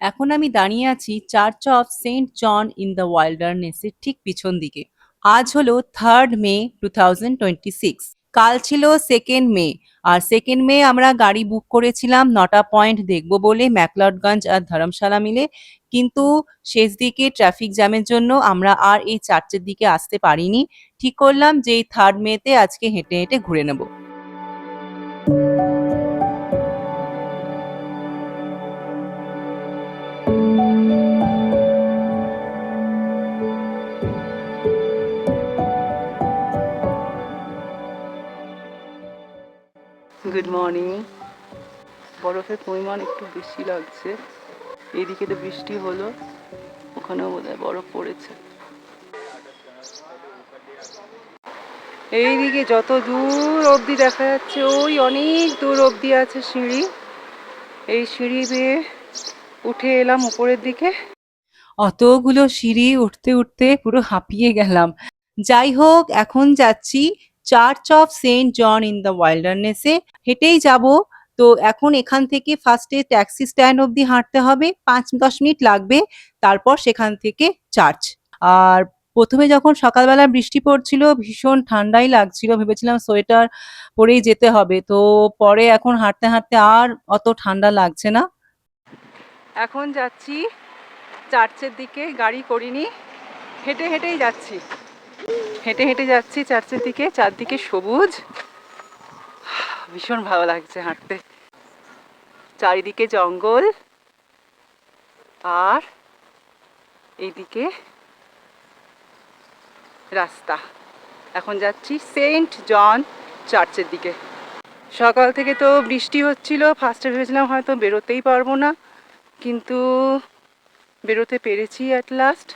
এখন আমি দাঁড়িয়ে আছি church of Saint John in the ওয়াইল্ডারনেসের ঠিক পিছন দিকে। আজ হলো 3 মে 2026। কাল ছিল 2 মে। আর 2 মে আমরা গাড়ি বুক করেছিলাম 9টা পয়েন্ট দেখবো বলে, ম্যাকলডগঞ্জ আর ধর্মশালা মিলে। কিন্তু শেষ দিকে ট্রাফিক জ্যামের জন্য আমরা আর এই চার্চের দিকে আসতে পারিনি। ঠিক করলাম যে এই 3 মেতে আজকে হেঁটে হেঁটে ঘুরে নেব। Good morning. বরফের পরিমাণ একটু বেশি লাগছে। এইদিকে তো বৃষ্টি হলো, ওখানেও বোধহয় বরফ পড়েছে। এইদিকে যত দূর অবধি দেখা যাচ্ছে ওই অনেক দূর অবধি আছে সিঁড়ি। এই সিঁড়ি বেয়ে উঠে এলাম উপরের দিকে। অতগুলো সিঁড়ি উঠতে উঠতে পুরো হাঁপিয়ে গেলাম। যাই হোক, এখন যাচ্ছি church of Saint John in the ওয়াইল্ডারনেসে। হেঁটেই যাব। তো এখন এখান থেকে ফার্স্টে ট্যাক্সি স্ট্যান্ড অবধি হাঁটতে হবে, 5-10 মিনিট লাগবে। তারপর সেখান থেকে চার্চ। আর প্রথমে যখন সকালবেলা বৃষ্টি পড়ছিল ভীষণ ঠান্ডাই লাগছিল, ভেবেছিলাম সোয়েটার পরেই যেতে হবে। তো পরে এখন হাঁটতে হাঁটতে আর অত ঠান্ডা লাগছে না। এখন যাচ্ছি চার্চের দিকে, গাড়ি করিনি, হেঁটে হেঁটেই যাচ্ছি। হেঁটে হেঁটে যাচ্ছি চার্চের দিকে। চারদিকে সবুজ, ভীষণ ভালো লাগছে হাঁটতে। চারিদিকে জঙ্গল, আর এইদিকে রাস্তা। এখন যাচ্ছি সেন্ট জন চার্চের দিকে। সকাল থেকে তো বৃষ্টি হচ্ছিল, ফার্স্টে ভেবেছিলাম হয়তো বেরোতেই পারবো না, কিন্তু বেরোতে পেরেছি অ্যাট লাস্ট।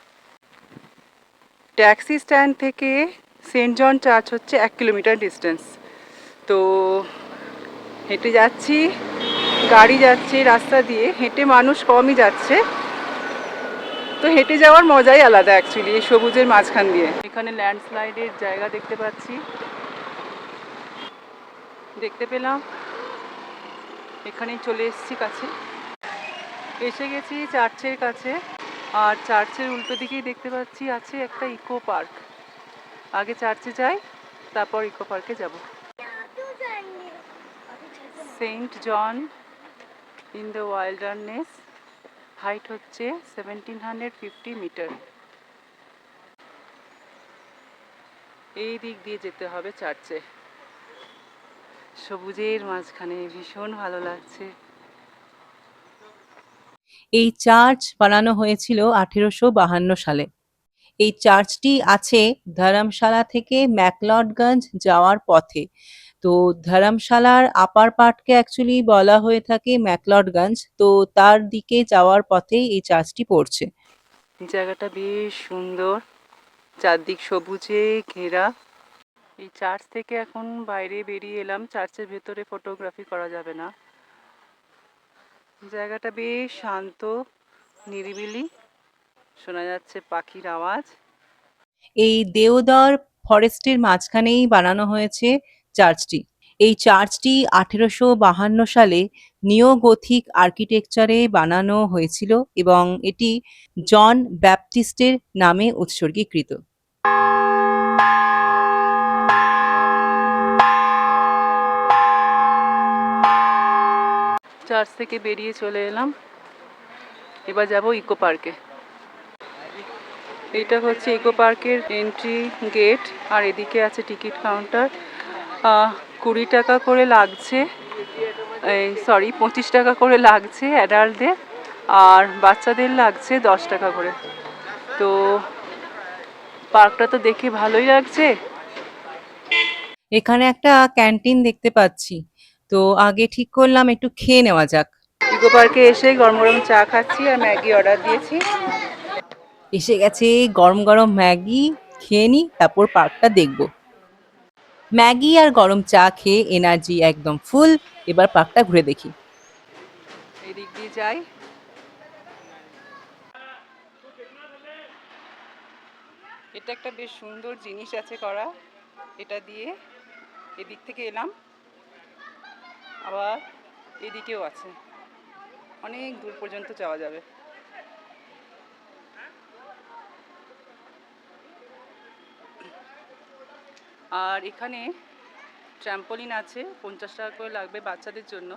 ট্যাক্সি স্ট্যান্ড থেকে সেন্ট জন চার্চ হচ্ছে 1 কিলোমিটার ডিস্টেন্স। তো হেঁটে যাচ্ছি, গাড়ি যাচ্ছে রাস্তা দিয়ে, হেঁটে মানুষ কমই যাচ্ছে। তো হেঁটে যাওয়ার মজাই আলাদা অ্যাকচুয়ালি, এই সবুজের মাঝখান দিয়ে। এখানে ল্যান্ডস্লাইডের জায়গা দেখতে পাচ্ছি, দেখতে পেলাম। এখানেই চলে এসেছি কাছে, এসে গেছি চার্চের কাছে। আর চার্চের উল্টো দিকেই দেখতে পাচ্ছি আছে একটা ইকো পার্ক। আগে চার্চে যাই, তারপর ইকো পার্কে যাব। Saint John in the wilderness, height হচ্ছে 1750 মিটার। এই দিক দিয়ে যেতে হবে চার্চে, সবুজের মাঝখানে, ভীষণ ভালো লাগছে। এই চার্চ বানানো হয়েছিল 1852 সালে। এই চার্চটি আছে ধর্মশালা থেকে ম্যাকলডগঞ্জ যাওয়ার পথে। তো ধর্মশালার আপার পার্টকে অ্যাকচুয়ালি বলা হয়ে থাকে ম্যাকলডগঞ্জ। তো তার দিকে যাওয়ার পথেই এই চার্চটি পড়ছে। জায়গাটা বেশ সুন্দর, চারদিক সবুজে ঘেরা। এই চার্চ থেকে এখন বাইরে বেরিয়ে এলাম। চার্চের ভেতরে ফটোগ্রাফি করা যাবে না। জায়গাটা বেশ শান্ত, নিরিবিলি, শোনা যাচ্ছে পাখির আওয়াজ। এই দেওদার ফরেস্টের মাঝখানেই বানানো হয়েছে চার্চটি। এই চার্চটি 1852 সালে নিও গথিক আর্কিটেকচারে বানানো হয়েছিল এবং এটি জন ব্যাপটিস্টের নামে উৎসর্গীকৃত। চার্চ থেকে বেরিয়ে চলে এলাম, এবার যাব ইকো পার্কে। এইটা হচ্ছে ইকো পার্কের এন্ট্রি গেট, আর এদিকে আছে টিকিট কাউন্টার। 20 টাকা করে লাগছে, সরি 25 টাকা করে লাগছে অ্যাডাল্টদের, আর বাচ্চাদের লাগছে 10 টাকা করে। তো পার্কটা তো দেখে ভালোই লাগছে। এখানে একটা ক্যান্টিন দেখতে পাচ্ছি, তো আগে ঠিক করলাম একটু খেয়ে নেওয়া যাক। ইকো পার্কে এসে গরম গরম চা খাচ্ছি আর ম্যাগি অর্ডার দিয়েছি। এসে গেছে গরম গরম ম্যাগি, খেয়ে নি, তারপর পার্কটা দেখব। ম্যাগি আর গরম চা খেয়ে এনার্জি একদম ফুল। এবার পার্কটা ঘুরে দেখি। এই দিক দিয়ে যাই। এটা একটা বেশ সুন্দর জিনিস আছে করা, এটা দিয়ে এদিক থেকে এলাম, আবার এদিকেও আছে। অনেক দূর পর্যন্ত যাওয়া যাবে। আর এখানে ট্র্যাম্পোলিন আছে, 50 টাকা করে লাগবে বাচ্চাদের জন্য।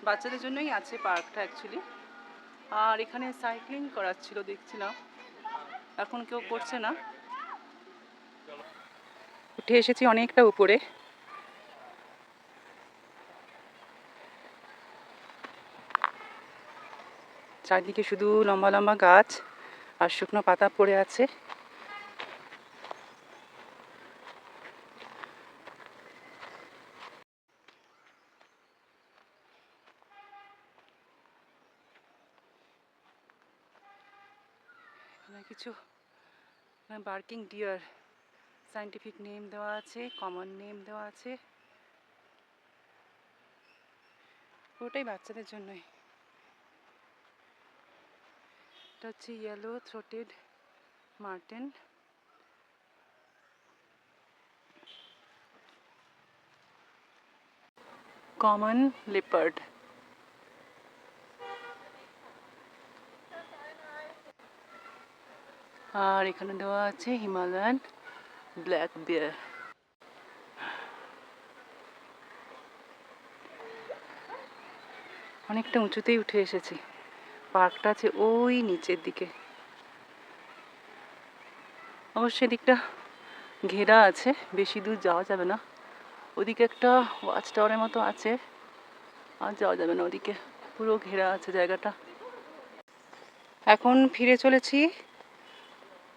বাচ্চাদের জন্যই আছে পার্কটা অ্যাকচুয়ালি। আর এখানে সাইক্লিং করাচ্ছিল দেখছিলাম, এখন কেউ করছে না। উঠে এসেছি অনেকটা উপরে। চারদিকে শুধু লম্বা লম্বা গাছ আর শুকনো পাতা পড়ে আছে। কিছু বার্কিং ডিয়ার সায়েন্টিফিক নেম দেওয়া আছে, কমন নেম দেওয়া আছে। ওটাই বাচ্চাদের জন্যই। এটা হচ্ছে yellow throated marten. Common leopard. আর এখানে দেওয়া আছে হিমালয়ান ব্ল্যাক বিয়ার। অনেকটা উঁচুতেই উঠে এসেছি। পার্কটা আছে ওই নিচের দিকে। অবশ্যই দিকটা ঘেরা আছে, বেশি দূর যাওয়া যাবে না। ওদিকে একটা ওয়াচ টাওয়ারের মতো আছে, আর যাওয়া যাবে না ওদিকে, পুরো ঘেরা আছে জায়গাটা। এখন ফিরে চলেছি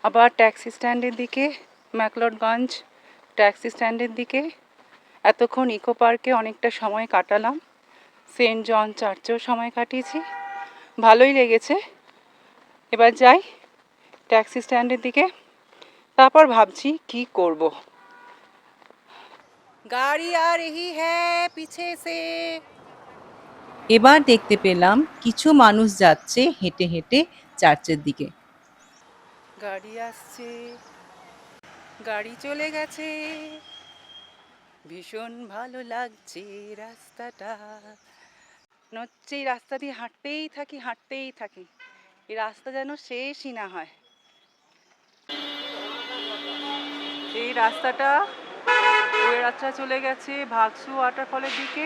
আবার ট্যাক্সি স্ট্যান্ডের দিকে, ম্যাকলোডগঞ্জ ট্যাক্সি স্ট্যান্ডের দিকে। এতক্ষণ ইকো পার্কে অনেকটা সময় কাটালাম, সেন্ট জন চার্চেও সময় কাটিয়েছি, ভালোই লেগেছে। এবার যাই ট্যাক্সি স্ট্যান্ডের দিকে, তারপর ভাবছি কি করব। গাড়ি আ রহি হ্যায় পিছে সে। এবার দেখতে পেলাম কিছু মানুষ যাচ্ছে হেঁটে হেঁটে চার্চের দিকে। গাড়ি আসছে, গাড়ি চলে গেছে। ভীষণ ভালো লাগছে রাস্তাটা। হচ্ছে এই রাস্তা দিয়ে হাঁটতেই থাকি হাঁটতেই থাকি, এই রাস্তা যেন শেষই না হয়। এই রাস্তাটা ওই রাস্তা চলে গেছে ভাগসু ওয়াটারফলের দিকে,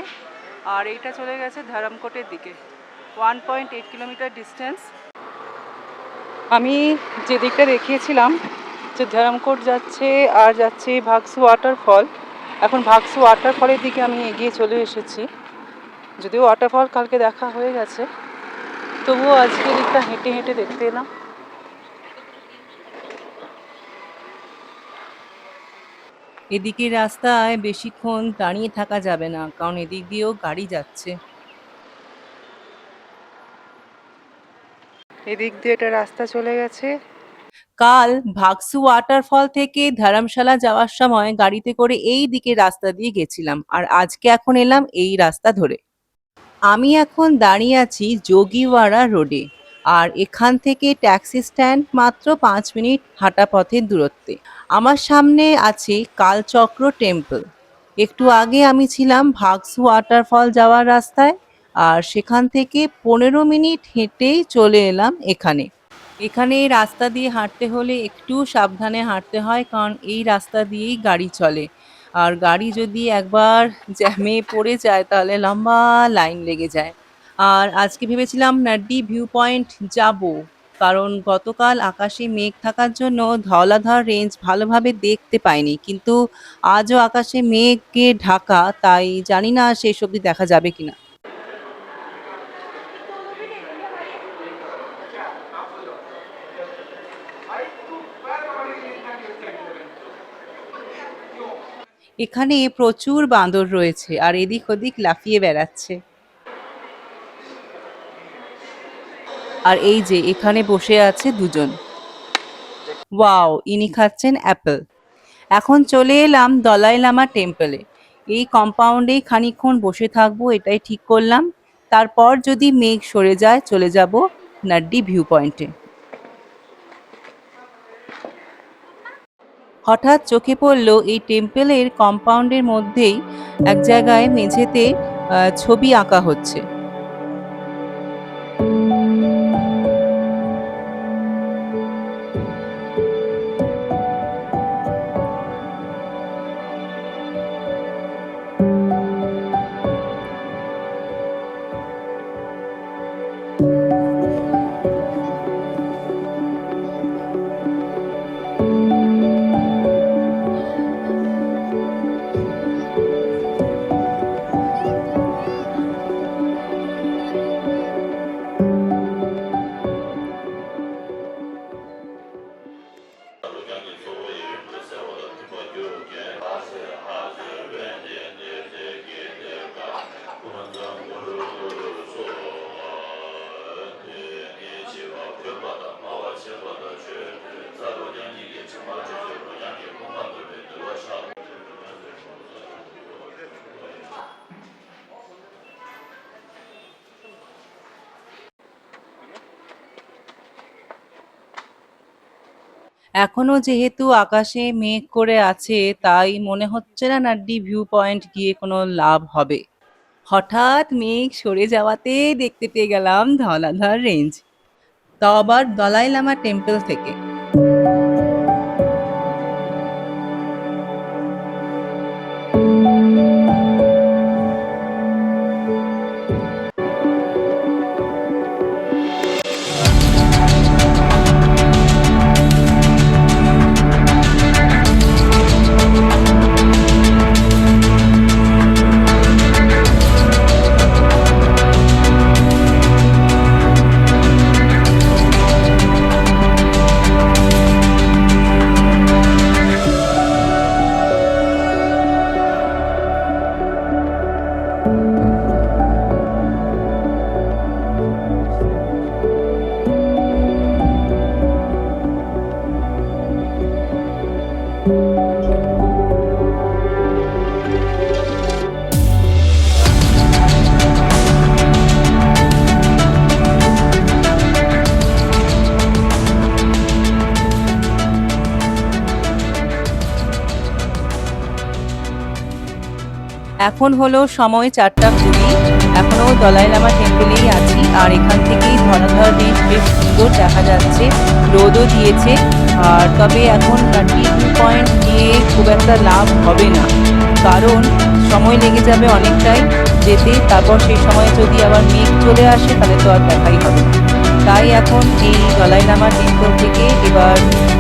আর এইটা চলে গেছে ধরমকোটের দিকে। 1.8 কিলোমিটার ডিস্টেন্স। আমি যে দিকটা দেখিয়েছিলাম যে ধরমকোট যাচ্ছে আর যাচ্ছে ভাগসু ওয়াটারফল, এখন ভাগসু ওয়াটারফলের দিকে আমি এগিয়ে চলে এসেছি। যদিও ওয়াটারফল কালকে দেখা হয়ে গেছে, তবুও আজকে দিকটা হেঁটে হেঁটে দেখতে এলাম। এদিকে রাস্তায় বেশিক্ষণ দাঁড়িয়ে থাকা যাবে না, কারণ এদিক দিয়েও গাড়ি যাচ্ছে। এদিক দিয়ে একটা রাস্তা চলে গেছে। কাল ভাগসু ওয়াটারফল থেকে ধর্মশালা যাওয়ার সময় গাড়িতে করে এই দিকে রাস্তা দিয়ে গেছিলাম, আর আজকে এখন এলাম এই রাস্তা ধরে। আমি এখন দাঁড়িয়ে আছি যোগীওয়াড়া রোডে, আর এখান থেকে ট্যাক্সি স্ট্যান্ড মাত্র 5 মিনিট হাঁটা পথের দূরত্বে। আমার সামনে আছে কালচক্র টেম্পল। একটু আগে আমি ছিলাম ভাগসু ওয়াটারফল যাওয়ার রাস্তায়, আর সেখান থেকে 15 মিনিট হেঁটেই চলে এলাম এখানে। এখানে এই রাস্তা দিয়ে হাঁটতে হলে একটু সাবধানে হাঁটতে হয়, কারণ এই রাস্তা দিয়েই গাড়ি চলে। আর গাড়ি যদি একবার জ্যামে পড়ে যায় তাহলে লম্বা লাইন লেগে যায়। আর আজকে ভেবেছিলাম নাড্ডি ভিউ পয়েন্ট যাব, কারণ গতকাল আকাশে মেঘ থাকার জন্য ধওলাধর রেঞ্জ ভালোভাবে দেখতে পাইনি, কিন্তু আজও আকাশে মেঘে ঢাকা, তাই জানি না শেষ অবধি দেখা যাবে কিনা। এখানে প্রচুর বাঁদর রয়েছে আর এদিক ওদিক লাফিয়ে বেড়াচ্ছে। আর এই যে এখানে বসে আছে দুজন। ওয়াও, ইনি খাচ্ছেন অ্যাপেল। এখন চলে এলাম দলাই লামা টেম্পলে। এই কম্পাউন্ডেই খানিকক্ষণ বসে থাকবো এটাই ঠিক করলাম। তারপর যদি মেঘ সরে যায় চলে যাব নাড্ডি ভিউ পয়েন্টে। হঠাৎ চোখে পড়ল এই টেম্পলের কম্পাউন্ডের মধ্যেই এক জায়গায় মেঝেতে ছবি আঁকা হচ্ছে। এখনো যেহেতু আকাশে মেঘ করে আছে, তাই মনে হচ্ছে না নাড্ডি ভিউ পয়েন্ট গিয়ে কোনো লাভ হবে। হঠাৎ মেঘ সরে যাওয়াতে দেখতে পেয়ে গেলাম ধলাধার রেঞ্জ, তাও আবার দলাই লামা টেম্পল থেকে। এখন হলো সময় 4টা 20। এখনো দলাই লামা টেম্পলেই আছি, আর এখান থেকেই ধলাধার রেঞ্জ বেশ সুন্দর দেখা যাচ্ছে। রোদও দিয়েছে, আর তবে এখন নাড্ডি ভিউ পয়েন্ট গিয়ে খুব একটা লাভ হবে না, কারণ সময় লেগে যাবে অনেকটাই যেতে। তারপর সেই সময় যদি আবার মেঘ চলে আসে তাহলে তো আর দেখাই হবে না। তাই এখন এই দলাই লামা টেম্পল থেকে এবার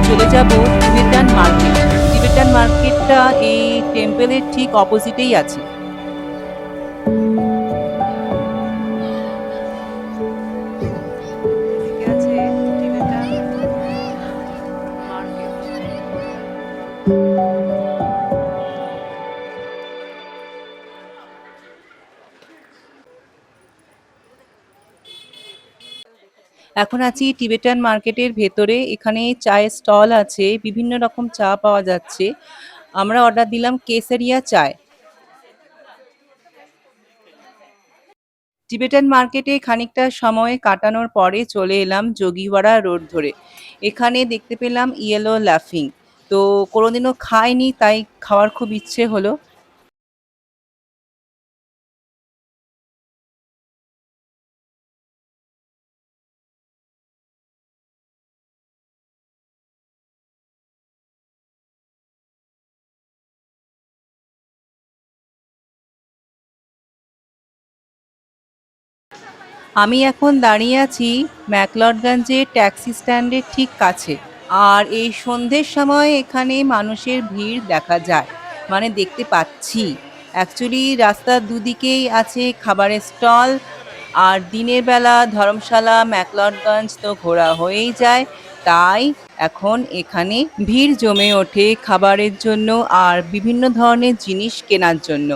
চলে যাব টিবেটান মার্কেট। টিবেটান মার্কেটটা এই টেম্পলের ঠিক অপোজিটেই আছে। আছে টিবেটান মার্কেট। এখন আছি টিবেটান মার্কেটের ভেতরে। এখানে চায়ের স্টল আছে, বিভিন্ন রকম চা পাওয়া যাচ্ছে। আমরা অর্ডার দিলাম কেসারিয়া চায়। টিবেটান মার্কেটে খানিকটা সময় কাটানোর পরে চলে এলাম যোগীওয়াড়া রোড ধরে। এখানে দেখতে পেলাম ইয়েলো লাফিং, তো কোনোদিনও খাইনি, তাই খাওয়ার খুব ইচ্ছে হলো। আমি এখন দাঁড়িয়ে আছি ম্যাকলডগঞ্জের ট্যাক্সি স্ট্যান্ডের ঠিক কাছে। আর এই সন্ধ্যের সময় এখানে মানুষের ভিড় দেখা যায়, মানে দেখতে পাচ্ছি। অ্যাকচুয়ালি রাস্তার দুদিকেই আছে খাবারের স্টল, আর দিনের বেলা ধর্মশালা ম্যাকলডগঞ্জ তো ঘোরা হয়েই যায়, তাই এখন এখানে ভিড় জমে ওঠে খাবারের জন্য আর বিভিন্ন ধরনের জিনিস কেনার জন্য।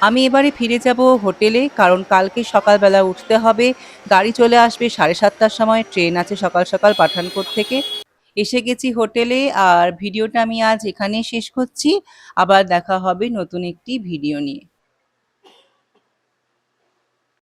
আমি এবারে ফিরে যাব হোটেলে, কারণ কালকে সকালবেলা উঠতে হবে। গাড়ি চলে আসবে 7:30টার সময়, ট্রেন আছে সকাল সকাল পাঠানকোট থেকে। এসে গেছি হোটেলে, আর ভিডিওটা আমি আজ এখানেই শেষ করছি। আবার দেখা হবে নতুন একটি ভিডিও নিয়ে।